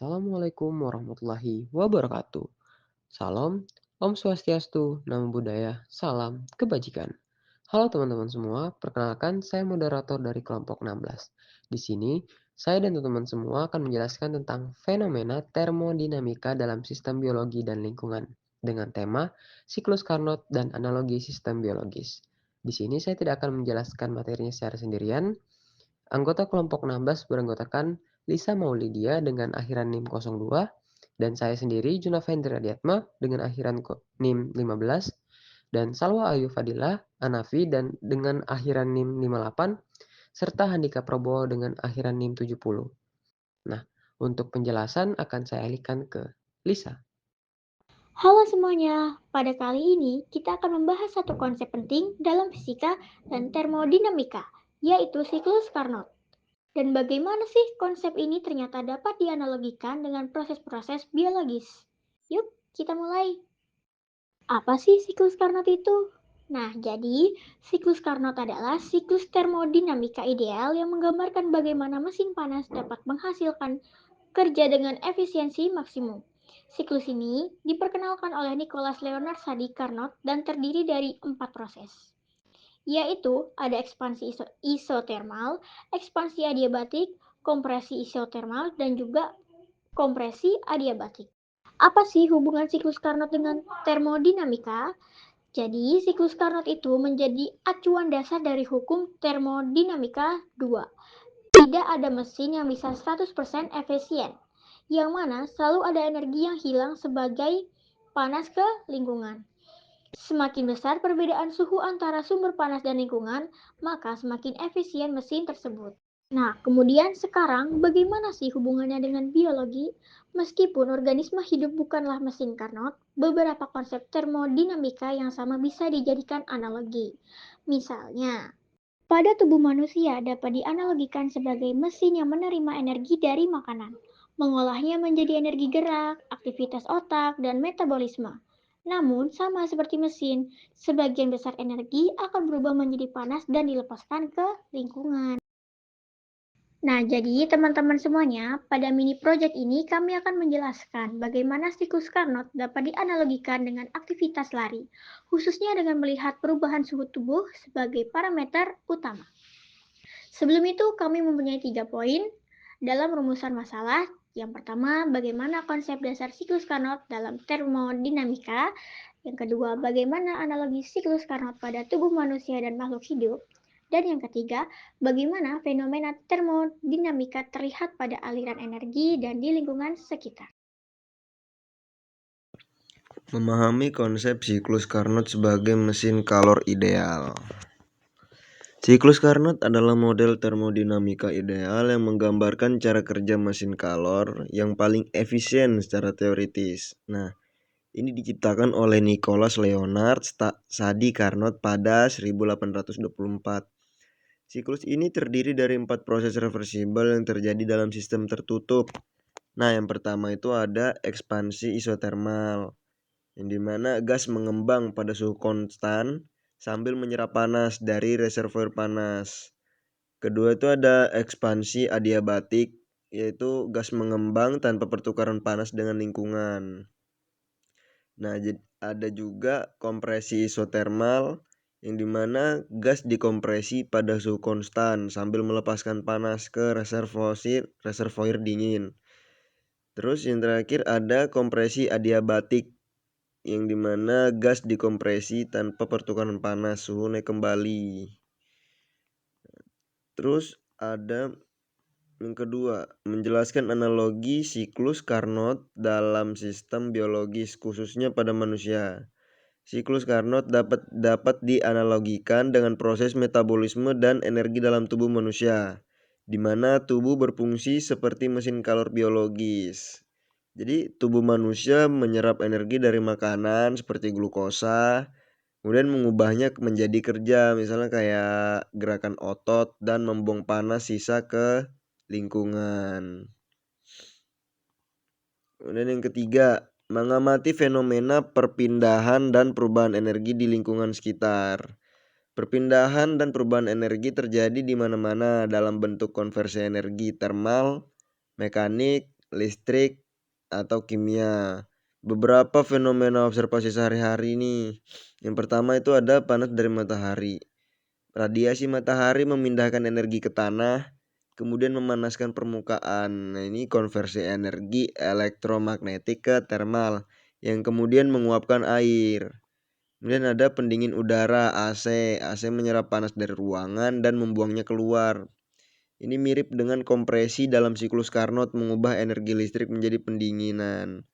Assalamualaikum warahmatullahi wabarakatuh. Salam, Om Swastiastu, Namo Buddhaya, Salam Kebajikan. Halo teman-teman semua, perkenalkan saya moderator dari kelompok 16. Di sini, saya dan teman-teman semua akan menjelaskan tentang fenomena termodinamika dalam sistem biologi dan lingkungan dengan tema siklus Carnot dan analogi sistem biologis. Di sini saya tidak akan menjelaskan materinya secara sendirian. Anggota kelompok 16 beranggotakan Lisa Maulidia dengan akhiran NIM 02 dan saya sendiri Junavendra Diatma dengan akhiran NIM 15 dan Salwa Ayu Fadilah Anafi dan dengan akhiran NIM 58 serta Handika Prabowo dengan akhiran NIM 70. Nah, untuk penjelasan akan saya alihkan ke Lisa. Halo semuanya, pada kali ini kita akan membahas satu konsep penting dalam fisika dan termodinamika, yaitu siklus Carnot. Dan bagaimana sih konsep ini ternyata dapat dianalogikan dengan proses-proses biologis? Yuk, kita mulai. Apa sih siklus Carnot itu? Nah, jadi siklus Carnot adalah siklus termodinamika ideal yang menggambarkan bagaimana mesin panas dapat menghasilkan kerja dengan efisiensi maksimum. Siklus ini diperkenalkan oleh Nicholas Leonard Sadi Carnot dan terdiri dari 4 proses, yaitu ada ekspansi isotermal, ekspansi adiabatik, kompresi isotermal, dan juga kompresi adiabatik. Apa sih hubungan siklus Carnot dengan termodinamika? Jadi, siklus Carnot itu menjadi acuan dasar dari hukum termodinamika 2. Tidak ada mesin yang bisa 100% efisien, yang mana selalu ada energi yang hilang sebagai panas ke lingkungan. Semakin besar perbedaan suhu antara sumber panas dan lingkungan, maka semakin efisien mesin tersebut. Nah, kemudian sekarang bagaimana sih hubungannya dengan biologi? Meskipun organisme hidup bukanlah mesin Carnot, beberapa konsep termodinamika yang sama bisa dijadikan analogi. Misalnya, pada tubuh manusia dapat dianalogikan sebagai mesin yang menerima energi dari makanan, mengolahnya menjadi energi gerak, aktivitas otak, dan metabolisme. Namun, sama seperti mesin, sebagian besar energi akan berubah menjadi panas dan dilepaskan ke lingkungan. Nah, jadi teman-teman semuanya, pada mini project ini kami akan menjelaskan bagaimana siklus Carnot dapat dianalogikan dengan aktivitas lari, khususnya dengan melihat perubahan suhu tubuh sebagai parameter utama. Sebelum itu, kami mempunyai 3 poin dalam rumusan masalah. Yang pertama, bagaimana konsep dasar siklus Carnot dalam termodinamika. Yang kedua, bagaimana analogi siklus Carnot pada tubuh manusia dan makhluk hidup. Dan yang ketiga, bagaimana fenomena termodinamika terlihat pada aliran energi dan di lingkungan sekitar. Memahami konsep siklus Carnot sebagai mesin kalor ideal. Siklus Carnot adalah model termodinamika ideal yang menggambarkan cara kerja mesin kalor yang paling efisien secara teoritis. Nah, ini diciptakan oleh Nicholas Leonard Sadi Carnot pada 1824. Siklus ini terdiri dari 4 proses reversibel yang terjadi dalam sistem tertutup. Nah, yang pertama itu ada ekspansi isotermal, yang dimana gas mengembang pada suhu konstan sambil menyerap panas dari reservoir panas. Kedua itu ada ekspansi adiabatik, yaitu gas mengembang tanpa pertukaran panas dengan lingkungan. Nah, ada juga kompresi isotermal, yang dimana gas dikompresi pada suhu konstan sambil melepaskan panas ke reservoir dingin. Terus yang terakhir ada kompresi adiabatik, yang dimana gas dikompresi tanpa pertukaran panas, suhu naik kembali. Terus ada yang kedua, menjelaskan analogi siklus Carnot dalam sistem biologis, khususnya pada manusia. Siklus Carnot dapat dianalogikan dengan proses metabolisme dan energi dalam tubuh manusia, di mana tubuh berfungsi seperti mesin kalor biologis. Jadi tubuh manusia menyerap energi dari makanan seperti glukosa, kemudian mengubahnya menjadi kerja, misalnya kayak gerakan otot dan membuang panas sisa ke lingkungan. Kemudian yang ketiga, mengamati fenomena perpindahan dan perubahan energi di lingkungan sekitar. Perpindahan dan perubahan energi terjadi di mana-mana dalam bentuk konversi energi termal, mekanik, listrik, atau kimia. Beberapa fenomena observasi sehari-hari nih. Yang pertama itu ada panas dari matahari. Radiasi matahari memindahkan energi ke tanah, kemudian memanaskan permukaan. Nah, ini konversi energi elektromagnetik ke thermal, yang kemudian menguapkan air. Kemudian ada pendingin udara AC. AC menyerap panas dari ruangan dan membuangnya keluar. Ini mirip dengan kompresi dalam siklus Carnot, mengubah energi listrik menjadi pendinginan.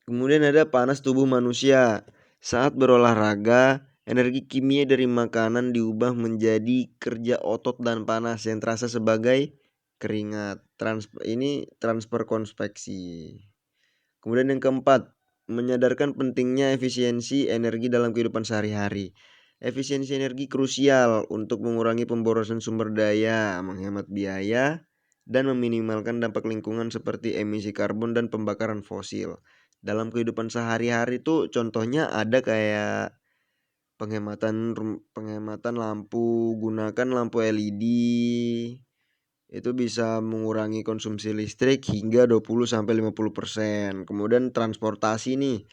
Kemudian ada panas tubuh manusia. Saat berolahraga, energi kimia dari makanan diubah menjadi kerja otot dan panas yang terasa sebagai keringat. Ini transfer konveksi. Kemudian yang keempat, menyadarkan pentingnya efisiensi energi dalam kehidupan sehari-hari. Efisiensi energi krusial untuk mengurangi pemborosan sumber daya, menghemat biaya, dan meminimalkan dampak lingkungan seperti emisi karbon dan pembakaran fosil. Dalam kehidupan sehari-hari itu contohnya ada kayak penghematan lampu, gunakan lampu LED. Itu bisa mengurangi konsumsi listrik hingga 20-50%. Kemudian transportasi nih,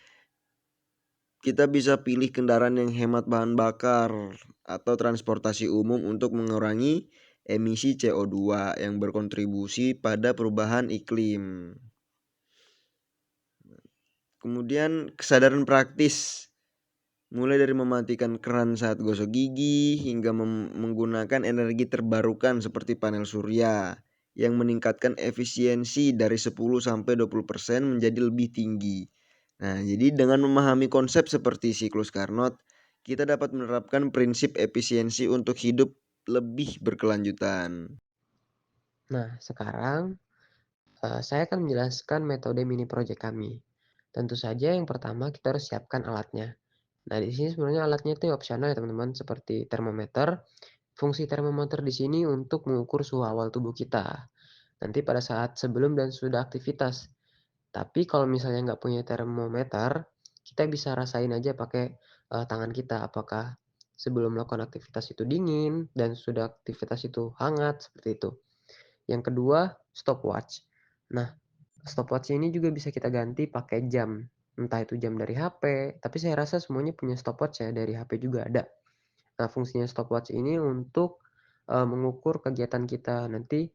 kita bisa pilih kendaraan yang hemat bahan bakar atau transportasi umum untuk mengurangi emisi CO2 yang berkontribusi pada perubahan iklim. Kemudian kesadaran praktis, mulai dari mematikan keran saat gosok gigi hingga menggunakan energi terbarukan seperti panel surya yang meningkatkan efisiensi dari 10-20% menjadi lebih tinggi. Nah, jadi dengan memahami konsep seperti siklus Carnot, kita dapat menerapkan prinsip efisiensi untuk hidup lebih berkelanjutan. Nah, sekarang saya akan menjelaskan metode mini project kami. Tentu saja yang pertama kita harus siapkan alatnya. Nah, di sini sebenarnya alatnya itu opsional ya teman-teman, seperti termometer. Fungsi termometer di sini untuk mengukur suhu awal tubuh kita. Nanti pada saat sebelum dan sudah aktivitas. Tapi kalau misalnya nggak punya termometer, kita bisa rasain aja pakai tangan kita apakah sebelum melakukan aktivitas itu dingin dan sudah aktivitas itu hangat seperti itu. Yang kedua, stopwatch. Nah, stopwatch ini juga bisa kita ganti pakai jam. Entah itu jam dari HP, tapi saya rasa semuanya punya stopwatch ya, dari HP juga ada. Nah, fungsinya stopwatch ini untuk mengukur kegiatan kita. Nanti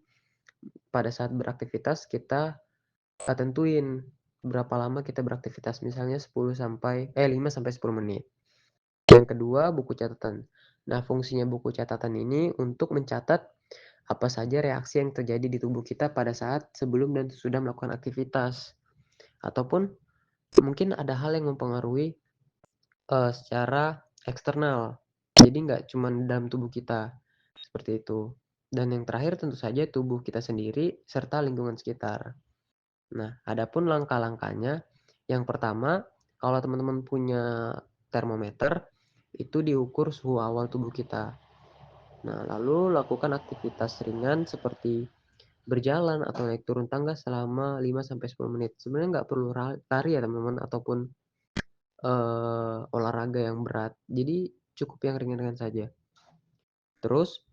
pada saat beraktivitas kita tentuin berapa lama kita beraktivitas, misalnya 5 sampai 10 menit. Yang kedua, buku catatan. Nah, fungsinya buku catatan ini untuk mencatat apa saja reaksi yang terjadi di tubuh kita pada saat sebelum dan sudah melakukan aktivitas. Ataupun mungkin ada hal yang mempengaruhi secara eksternal. Jadi nggak cuma dalam tubuh kita, seperti itu. Dan yang terakhir tentu saja tubuh kita sendiri serta lingkungan sekitar. Nah, adapun langkah-langkahnya, yang pertama, kalau teman-teman punya termometer, itu diukur suhu awal tubuh kita. Nah, lalu lakukan aktivitas ringan seperti berjalan atau naik turun tangga selama 5-10 menit. Sebenarnya nggak perlu lari ya teman-teman, ataupun olahraga yang berat. Jadi cukup yang ringan-ringan saja. Terus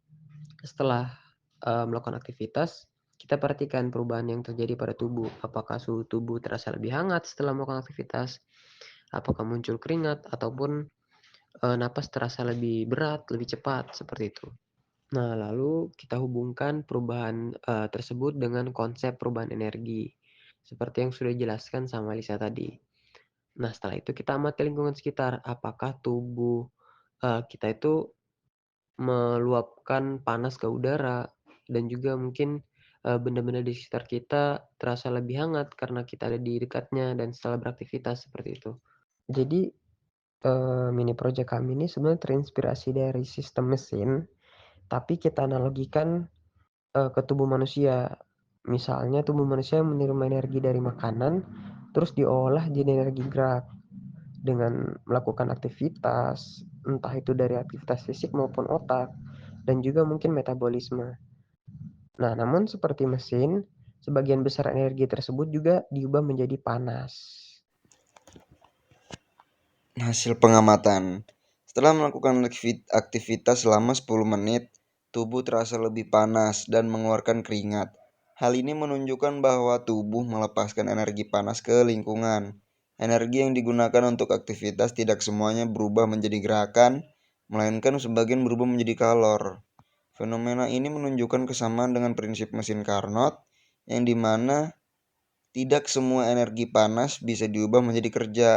setelah melakukan aktivitas, kita perhatikan perubahan yang terjadi pada tubuh. Apakah suhu tubuh terasa lebih hangat setelah melakukan aktivitas? Apakah muncul keringat ataupun napas terasa lebih berat, lebih cepat, seperti itu. Nah, lalu kita hubungkan perubahan tersebut dengan konsep perubahan energi, seperti yang sudah dijelaskan sama Lisa tadi. Nah, setelah itu kita amati lingkungan sekitar. Apakah tubuh kita itu meluapkan panas ke udara, dan juga mungkin benda-benda di sekitar kita terasa lebih hangat karena kita ada di dekatnya dan setelah beraktivitas, seperti itu. Jadi mini project kami ini sebenarnya terinspirasi dari sistem mesin, tapi kita analogikan ke tubuh manusia. Misalnya tubuh manusia menerima energi dari makanan, terus diolah jadi energi gerak dengan melakukan aktivitas, entah itu dari aktivitas fisik maupun otak, dan juga mungkin metabolisme. Nah, namun seperti mesin, sebagian besar energi tersebut juga diubah menjadi panas. Hasil pengamatan. Setelah melakukan aktivitas selama 10 menit, tubuh terasa lebih panas dan mengeluarkan keringat. Hal ini menunjukkan bahwa tubuh melepaskan energi panas ke lingkungan. Energi yang digunakan untuk aktivitas tidak semuanya berubah menjadi gerakan, melainkan sebagian berubah menjadi kalor. Fenomena ini menunjukkan kesamaan dengan prinsip mesin Carnot, yang dimana tidak semua energi panas bisa diubah menjadi kerja.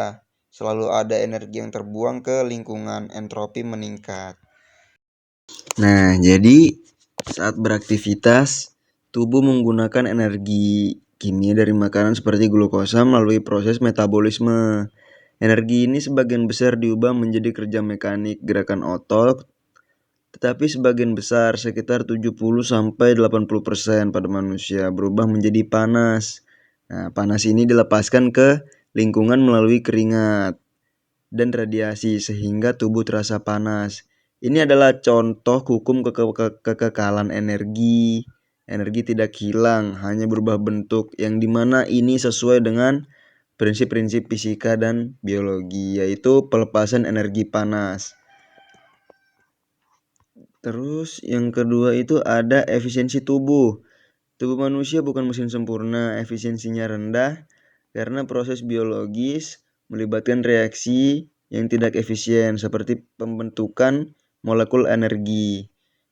Selalu ada energi yang terbuang ke lingkungan, entropi meningkat. Nah, jadi saat beraktivitas, tubuh menggunakan energi kimia dari makanan seperti glukosa melalui proses metabolisme. Energi ini sebagian besar diubah menjadi kerja mekanik gerakan otot, tetapi sebagian besar sekitar 70-80% pada manusia berubah menjadi panas. Nah, panas ini dilepaskan ke lingkungan melalui keringat dan radiasi sehingga tubuh terasa panas. Ini adalah contoh hukum kekekalan energi. Energi tidak hilang, hanya berubah bentuk, yang dimana ini sesuai dengan prinsip-prinsip fisika dan biologi, yaitu pelepasan energi panas. Terus yang kedua itu ada efisiensi tubuh. Tubuh manusia bukan mesin sempurna, efisiensinya rendah karena proses biologis melibatkan reaksi yang tidak efisien seperti pembentukan molekul energi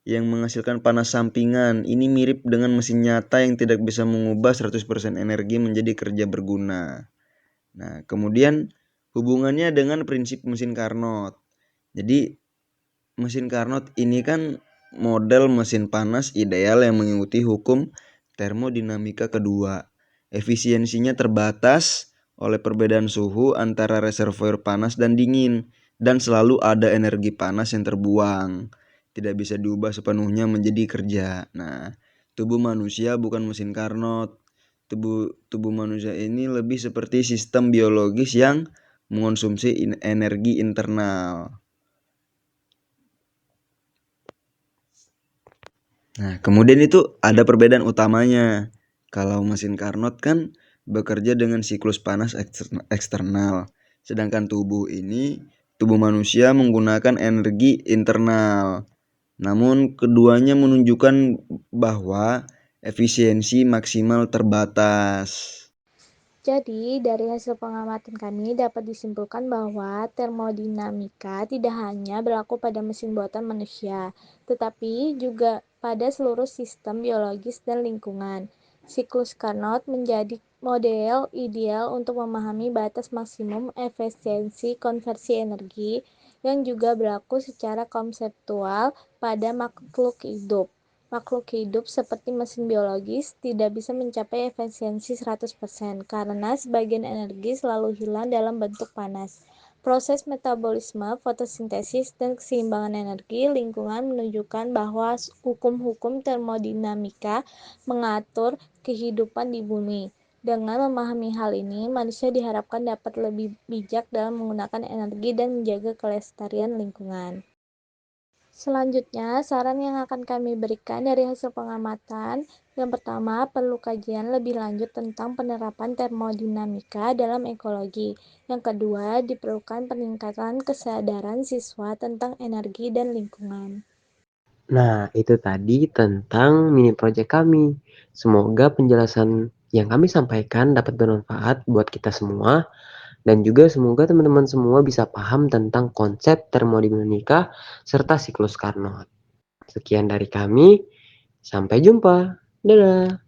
yang menghasilkan panas sampingan. Ini mirip dengan mesin nyata yang tidak bisa mengubah 100% energi menjadi kerja berguna. Nah, kemudian hubungannya dengan prinsip mesin Carnot. Jadi, mesin Carnot ini kan model mesin panas ideal yang mengikuti hukum termodinamika kedua. Efisiensinya terbatas oleh perbedaan suhu antara reservoir panas dan dingin, dan selalu ada energi panas yang terbuang. Tidak bisa diubah sepenuhnya menjadi kerja. Nah, tubuh manusia bukan mesin Carnot. Tubuh manusia ini lebih seperti sistem biologis yang mengonsumsi energi internal. Nah, kemudian itu ada perbedaan utamanya. Kalau mesin Carnot kan bekerja dengan siklus panas eksternal, sedangkan tubuh manusia menggunakan energi internal. Namun keduanya menunjukkan bahwa efisiensi maksimal terbatas. Jadi, dari hasil pengamatan kami dapat disimpulkan bahwa termodinamika tidak hanya berlaku pada mesin buatan manusia, tetapi juga pada seluruh sistem biologis dan lingkungan. Siklus Carnot menjadi model ideal untuk memahami batas maksimum efisiensi konversi energi yang juga berlaku secara konseptual pada makhluk hidup. Makhluk hidup seperti mesin biologis tidak bisa mencapai efisiensi 100% karena sebagian energi selalu hilang dalam bentuk panas. Proses metabolisme, fotosintesis, dan keseimbangan energi lingkungan menunjukkan bahwa hukum-hukum termodinamika mengatur kehidupan di bumi. Dengan memahami hal ini, manusia diharapkan dapat lebih bijak dalam menggunakan energi dan menjaga kelestarian lingkungan. Selanjutnya, saran yang akan kami berikan dari hasil pengamatan, yang pertama, perlu kajian lebih lanjut tentang penerapan termodinamika dalam ekologi. Yang kedua, diperlukan peningkatan kesadaran siswa tentang energi dan lingkungan. Nah, itu tadi tentang mini project kami. Semoga penjelasan yang kami sampaikan dapat bermanfaat buat kita semua. Dan juga semoga teman-teman semua bisa paham tentang konsep termodinamika serta siklus Carnot. Sekian dari kami, sampai jumpa. Dadah.